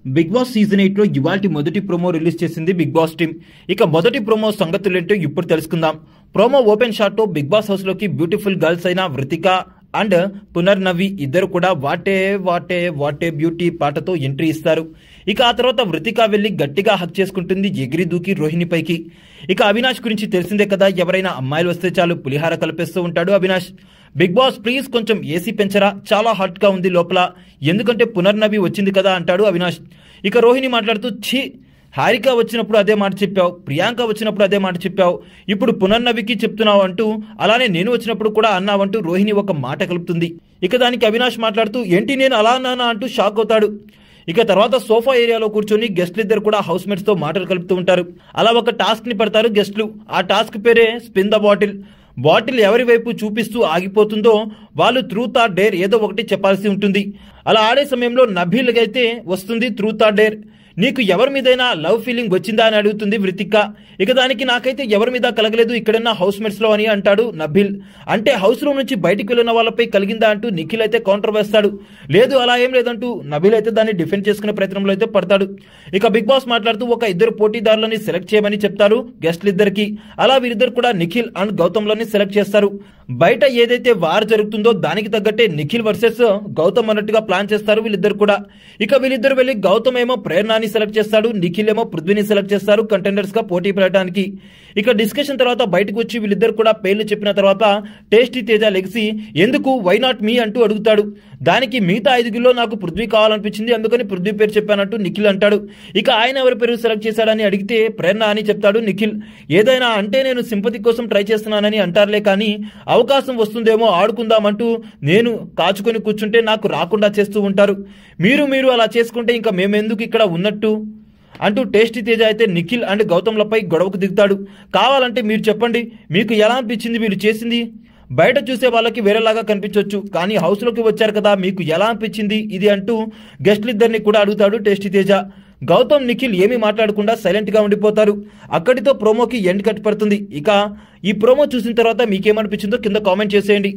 Big boss season 8 లో ఇవాల్టి మొదటి ప్రోమో రిలీజ్ చేసింది బిగ్ బాస్ టీమ్. ఇక మొదటి ప్రోమో సంగతులేంటో ఇప్పుడు తెలుసుకుందాం. ప్రోమో ఓపెన్ షాట్ తో బిగ్ బాస్ హౌస్ లోకి బ్యూటిఫుల్ గర్ల్స్ అయిన వృతిక అండ్ పునర్నవి ఇద్దరు కూడా వాటే వాటే వాటే బ్యూటీ పాటతో ఎంట్రీ ఇస్తారు. ఇక ఆ తర్వాత వృతిక వెళ్లి గట్టిగా హక్ చేసుకుంటుంది ఎగిరి దూకి రోహిణి పైకి. ఇక అవినాష్ గురించి తెలిసిందే కదా, ఎవరైనా అమ్మాయిలు వస్తే చాలు పులిహార కలిపేస్తూ ఉంటాడు అవినాష్. బిగ్ బాస్ ప్లీజ్ కొంచెం ఏసీ పెంచరా, చాలా హాట్ గా ఉంది లోపల, ఎందుకంటే పునర్నవి వచ్చింది కదా అంటాడు అవినాష్. ఇక రోహిణి మాట్లాడుతూ ఛీ, హారిక వచ్చినప్పుడు అదే మాట చెప్పావు, ప్రియాంక వచ్చినప్పుడు అదే మాట చెప్పావు, ఇప్పుడు పునర్నవికి చెప్తున్నావు అంటూ, అలానే నేను వచ్చినప్పుడు కూడా అన్నావంటూ రోహిణి ఒక మాట కలుపుతుంది. ఇక దానికి అవినాష్ మాట్లాడుతూ ఏంటి నేను అలా అన్నానా అంటూ షాక్ అవుతాడు. ఇక తర్వాత సోఫా ఏరియాలో కూర్చొని గెస్ట్లు ఇద్దరు కూడా హౌస్ మేట్స్ తో మాటలు కలుపుతూ ఉంటారు. అలా ఒక టాస్క్ ని పెడతారు గెస్ట్లు. ఆ టాస్క్ పేరే స్పిన్ ద బాటిల్. బాటిల్ ఎవరి వైపు చూపిస్తూ ఆగిపోతుందో వాళ్ళు ట్రూత్ ఆర్ డేర్ ఏదో ఒకటి చెప్పాల్సి ఉంటుంది. అలా ఆడే సమయంలో నబీల్ అయితే వస్తుంది ట్రూత్ ఆర్ డేర్, నీకు ఎవరి మీదైనా లవ్ ఫీలింగ్ వచ్చిందా అని అడుగుతుంది వృతిక. ఇక దానికి నాకైతే ఎవరి మీద కలగలేదు, ఇక్కడన్నా హౌస్ మేట్స్ లో అని అంటాడు నబీల్. అంటే హౌస్ లో నుంచి బయటికి వెళ్ళిన వాళ్ళపై కలిగిందా అంటూ నిఖిల్ అయితే కౌంటర్ వేస్తాడు. లేదు అలా ఏం లేదంటూ నబీల్ అయితే దాన్ని డిఫెండ్ చేసుకునే ప్రయత్నంలో అయితే పడతాడు. ఇక బిగ్ బాస్ మాట్లాడుతూ ఒక ఇద్దరు పోటీదారులని సెలెక్ట్ చేయమని చెప్తారు గెస్ట్లు ఇద్దరికి. అలా వీరిద్దరు కూడా నిఖిల్ అండ్ గౌతమ్ లని సెలెక్ట్ చేస్తారు. బయట ఏదైతే వార్ జరుగుతుందో దానికి తగ్గట్టే నిఖిల్ వర్సెస్ గౌతమ్ అన్నట్టుగా ప్లాన్ చేస్తారు వీళ్ళిద్దరు కూడా. ఇక వీళ్ళిద్దరు వెళ్లి గౌతమ్ ఏమో ప్రేరణని సెలెక్ట్ చేస్తాడు, నిఖిల్ ఏమో పృథ్వీని సెలెక్ట్ చేస్తారు కంటెండర్స్ గా పోటీ పడటానికి. ఇక డిస్కషన్ తర్వాత బయటకు వచ్చి వీళ్ళిద్దరు కూడా పేర్లు చెప్పిన తర్వాత టేస్టీ తేజ లెగ్సి ఎందుకు వై నాట్ మీ అంటూ అడుగుతాడు. దానికి మిగతా 5గురిలో నాకు పృథ్వీ కావాలనిపించింది, అందుకని పృథ్వీ పేరు చెప్పానంటూ నిఖిల్ అంటాడు. ఇక ఆయన ఎవరి పేరు సెలెక్ట్ చేశాడని అడిగితే ప్రేరణ అని చెప్తాడు నిఖిల్. ఏదైనా అంటే నేను సింపతి కోసం ట్రై చేస్తున్నానని అంటారులే, కానీ అవకాశం వస్తుందేమో ఆడుకుందామంటూ నేను కాచుకొని కూర్చుంటే నాకు రాకుండా చేస్తూ ఉంటారు. మీరు అలా చేసుకుంటే ఇంకా మేమెందుకు ఇక్కడ ఉన్నట్టు అంటూ టేస్టీ తేజ అయితే నిఖిల్ అండ్ గౌతమ్లపై గొడవకు దిగుతాడు. కావాలంటే మీరు చెప్పండి, మీకు ఎలా అనిపించింది వీళ్ళు చేసింది? బయట చూసే వాళ్ళకి వేరేలాగా కనిపించవచ్చు, కానీ హౌస్ లోకి వచ్చారు కదా, మీకు ఎలా అనిపించింది ఇది అంటూ గెస్ట్లిద్దరిని కూడా అడుగుతాడు టేస్టీ తేజ. గౌతమ్ నిఖిల్ ఏమీ మాట్లాడకుండా సైలెంట్ గా ఉండిపోతారు. అక్కడితో ప్రోమోకి ఎండ్ కట్ పడుతుంది. ఇక ఈ ప్రోమో చూసిన తర్వాత మీకేమనిపించిందో కింద కామెంట్ చేసేయండి.